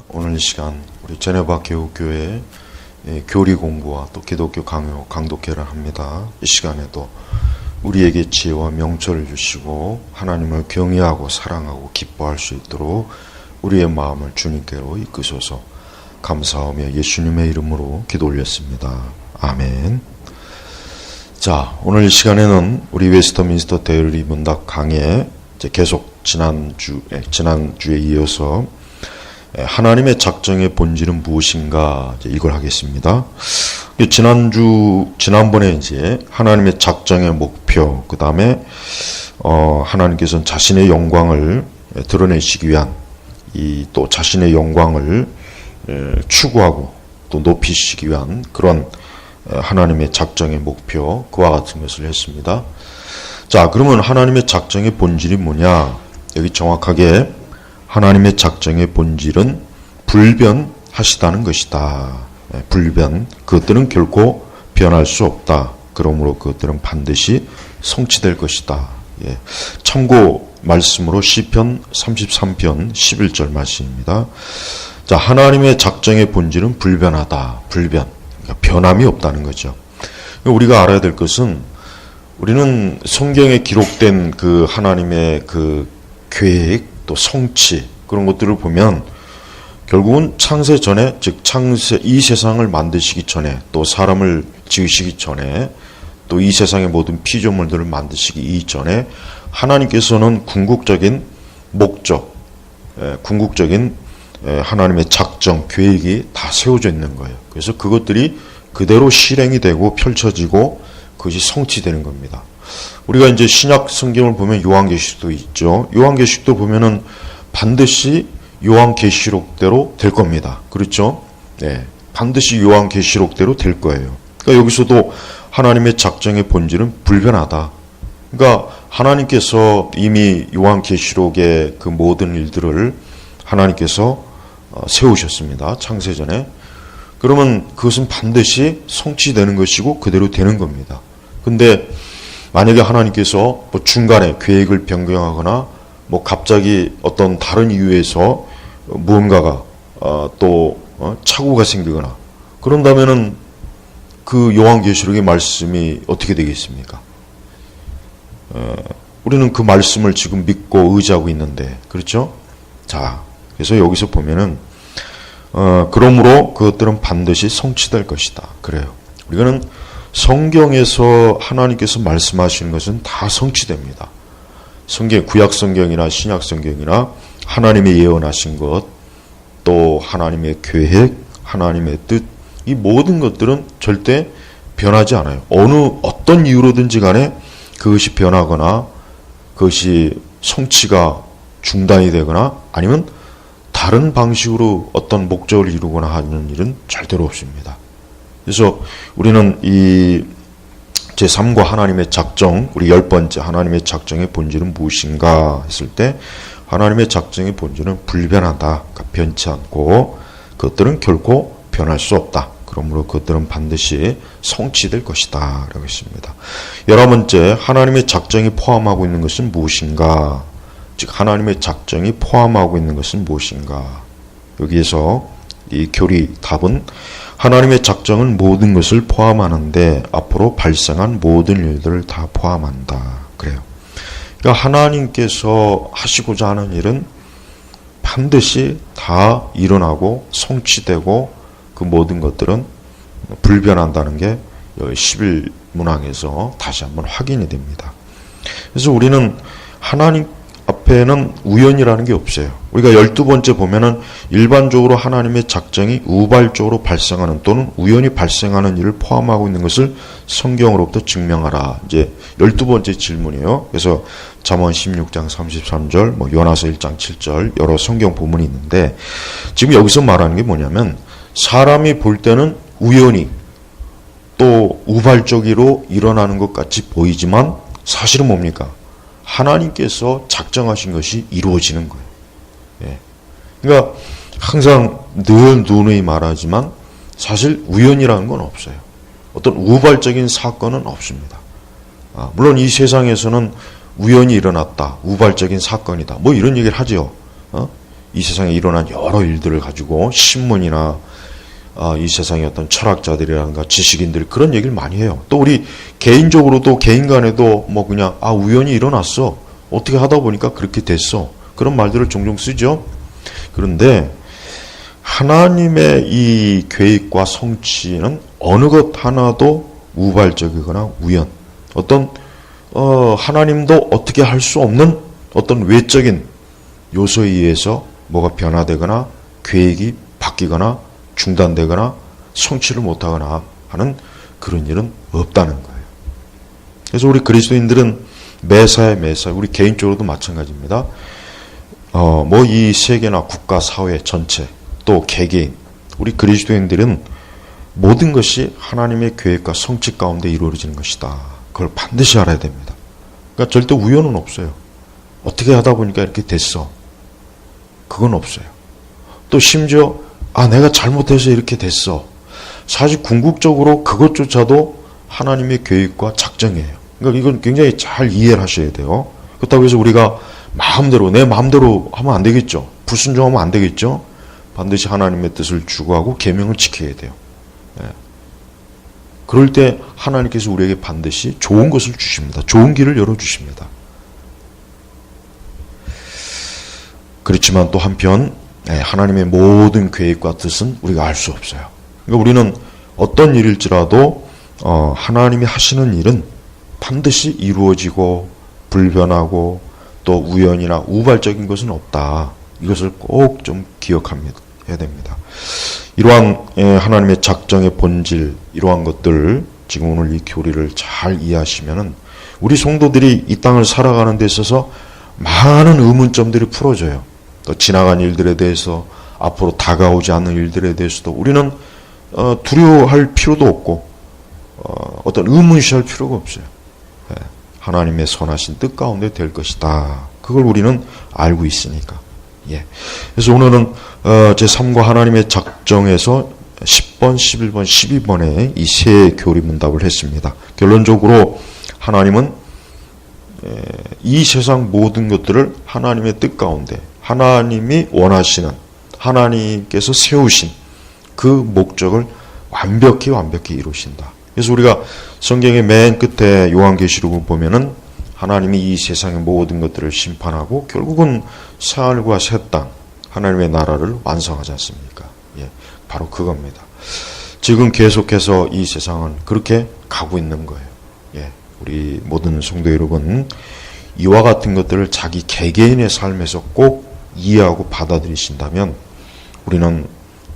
오늘 이 시간 우리 제네바 교우교회 교리 공부와 또 기독교 강요, 강독회를 합니다. 이 시간에도 우리에게 지혜와 명철을 주시고 하나님을 경외하고 사랑하고 기뻐할 수 있도록 우리의 마음을 주님께로 이끄소서. 감사하며 예수님의 이름으로 기도 올렸습니다. 아멘. 자, 오늘 이 시간에는 우리 웨스터민스터 대리 문답 강의 계속 지난주에 이어서 하나님의 작정의 본질은 무엇인가 이걸 하겠습니다. 지난번에 이제 하나님의 작정의 목표, 그 다음에 하나님께서는 자신의 영광을 드러내시기 위한 또 자신의 영광을 추구하고 또 높이시기 위한 그런 하나님의 작정의 목표, 그와 같은 것을 했습니다. 자, 그러면 하나님의 작정의 본질이 뭐냐? 여기 정확하게 하나님의 작정의 본질은 불변하시다는 것이다. 불변. 그것들은 결코 변할 수 없다. 그러므로 그것들은 반드시 성취될 것이다. 참고 말씀으로 시편 33편 11절 말씀입니다. 자, 하나님의 작정의 본질은 불변하다. 불변. 그러니까 변함이 없다는 거죠. 우리가 알아야 될 것은 우리는 성경에 기록된 그 하나님의 그 계획, 또 성취, 그런 것들을 보면 결국은 창세 전에, 즉 이 세상을 만드시기 전에, 또 사람을 지으시기 전에, 또 이 세상의 모든 피조물들을 만드시기 이전에 하나님께서는 궁극적인 목적, 궁극적인 하나님의 작정, 계획이 다 세워져 있는 거예요. 그래서 그것들이 그대로 실행이 되고 펼쳐지고 그것이 성취되는 겁니다. 우리가 이제 신약 성경을 보면 요한계시록도 있죠. 요한계시록도 보면은 반드시 요한계시록대로 될 겁니다. 그렇죠? 네, 반드시 요한계시록대로 될 거예요. 그러니까 여기서도 하나님의 작정의 본질은 불변하다. 그러니까 하나님께서 이미 요한계시록의 그 모든 일들을 하나님께서 세우셨습니다. 창세전에. 그러면 그것은 반드시 성취되는 것이고 그대로 되는 겁니다. 근데 만약에 하나님께서 뭐 중간에 계획을 변경하거나 뭐 갑자기 어떤 다른 이유에서 무언가가 또 착오가 생기거나 그런다면은 그 요한계시록의 말씀이 어떻게 되겠습니까? 우리는 그 말씀을 지금 믿고 의지하고 있는데, 그렇죠? 자, 그래서 여기서 보면은 그러므로 그것들은 반드시 성취될 것이다. 그래요. 우리는 성경에서 하나님께서 말씀하시는 것은 다 성취됩니다. 구약 성경이나 신약 성경이나 하나님의 예언하신 것, 또 하나님의 계획, 하나님의 뜻, 이 모든 것들은 절대 변하지 않아요. 어떤 이유로든지 간에 그것이 변하거나 그것이 성취가 중단이 되거나 아니면 다른 방식으로 어떤 목적을 이루거나 하는 일은 절대로 없습니다. 그래서 우리는 이 제3과 하나님의 작정, 우리 10번째 하나님의 작정의 본질은 무엇인가 했을 때 하나님의 작정의 본질은 불변하다. 그러니까 변치 않고 그것들은 결코 변할 수 없다. 그러므로 그것들은 반드시 성취될 것이다. 라고 했습니다. 11번째 하나님의 작정이 포함하고 있는 것은 무엇인가? 즉 하나님의 작정이 포함하고 있는 것은 무엇인가? 여기에서 이 교리 답은 하나님의 작정은 모든 것을 포함하는데 앞으로 발생한 모든 일들을 다 포함한다. 그래요. 그러니까 하나님께서 하시고자 하는 일은 반드시 다 일어나고 성취되고 그 모든 것들은 불변한다는 게 11문항에서 다시 한번 확인이 됩니다. 그래서 우리는 하나님 앞에는 우연이라는 게 없어요. 우리가 12번째 보면은 일반적으로 하나님의 작정이 우발적으로 발생하는 또는 우연히 발생하는 일을 포함하고 있는 것을 성경으로부터 증명하라. 이제 12번째 질문이에요. 그래서 잠언 16장 33절, 요나서 1장 7절 여러 성경 본문이 있는데 지금 여기서 말하는 게 뭐냐면 사람이 볼 때는 우연히 또 우발적으로 일어나는 것 같이 보이지만 사실은 뭡니까? 하나님께서 작정하신 것이 이루어지는 거예요. 그러니까 항상 늘 누누이 말하지만 사실 우연이라는 건 없어요. 어떤 우발적인 사건은 없습니다. 물론 이 세상에서는 우연히 일어났다, 우발적인 사건이다, 뭐 이런 얘기를 하죠. 이 세상에 일어난 여러 일들을 가지고 신문이나 이 세상의 어떤 철학자들이라든가 지식인들이 그런 얘기를 많이 해요. 또 우리 개인적으로도 개인 간에도 뭐 그냥 우연히 일어났어. 어떻게 하다 보니까 그렇게 됐어. 그런 말들을 종종 쓰죠. 그런데 하나님의 이 계획과 성취는 어느 것 하나도 우발적이거나 우연, 어떤 하나님도 어떻게 할 수 없는 어떤 외적인 요소에 의해서 뭐가 변화되거나 계획이 바뀌거나 중단되거나 성취를 못하거나 하는 그런 일은 없다는 거예요. 그래서 우리 그리스도인들은 매사에 우리 개인적으로도 마찬가지입니다. 뭐 이 세계나 국가, 사회 전체 또 개개인 우리 그리스도인들은 모든 것이 하나님의 계획과 성취 가운데 이루어지는 것이다. 그걸 반드시 알아야 됩니다. 그러니까 절대 우연은 없어요. 어떻게 하다 보니까 이렇게 됐어. 그건 없어요. 또 심지어 내가 잘못해서 이렇게 됐어. 사실 궁극적으로 그것조차도 하나님의 계획과 작정이에요. 그러니까 이건 굉장히 잘 이해를 하셔야 돼요. 그렇다고 해서 우리가 내 마음대로 하면 안 되겠죠. 불순종하면 안 되겠죠. 반드시 하나님의 뜻을 추구하고 계명을 지켜야 돼요. 그럴 때 하나님께서 우리에게 반드시 좋은 것을 주십니다. 좋은 길을 열어주십니다. 그렇지만 또 한편 하나님의 모든 계획과 뜻은 우리가 알 수 없어요. 그러니까 우리는 어떤 일일지라도 하나님이 하시는 일은 반드시 이루어지고 불변하고 또 우연이나 우발적인 것은 없다. 이것을 꼭 좀 기억해야 됩니다. 이러한 하나님의 작정의 본질, 이러한 것들 지금 오늘 이 교리를 잘 이해하시면은 우리 성도들이 이 땅을 살아가는 데 있어서 많은 의문점들이 풀어져요. 또 지나간 일들에 대해서 앞으로 다가오지 않는 일들에 대해서도 우리는 두려워할 필요도 없고 어떤 의문시할 필요가 없어요. 하나님의 선하신 뜻 가운데 될 것이다. 그걸 우리는 알고 있으니까. 그래서 오늘은 제3과 하나님의 작정에서 10번, 11번, 12번에 이 세 교리 문답을 했습니다. 결론적으로 하나님은 이 세상 모든 것들을 하나님의 뜻 가운데 하나님이 원하시는 하나님께서 세우신 그 목적을 완벽히 이루신다. 그래서 우리가 성경의 맨 끝에 요한계시록을 보면은 하나님이 이 세상의 모든 것들을 심판하고 결국은 새하늘과 새 땅 하나님의 나라를 완성하지 않습니까? 바로 그겁니다. 지금 계속해서 이 세상은 그렇게 가고 있는 거예요. 우리 모든 성도 여러분, 이와 같은 것들을 자기 개개인의 삶에서 꼭 이해하고 받아들이신다면 우리는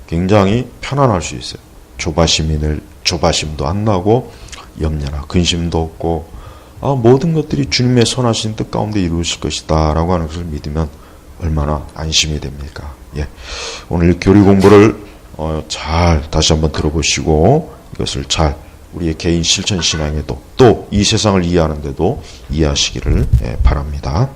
굉장히 편안할 수 있어요. 조바심도 안 나고 염려나 근심도 없고 모든 것들이 주님의 선하신 뜻 가운데 이루어질 것이다 라고 하는 것을 믿으면 얼마나 안심이 됩니까? 오늘 교리 공부를 잘 다시 한번 들어보시고 이것을 잘 우리의 개인 실천 신앙에도 또 이 세상을 이해하는 데도 이해하시기를 바랍니다.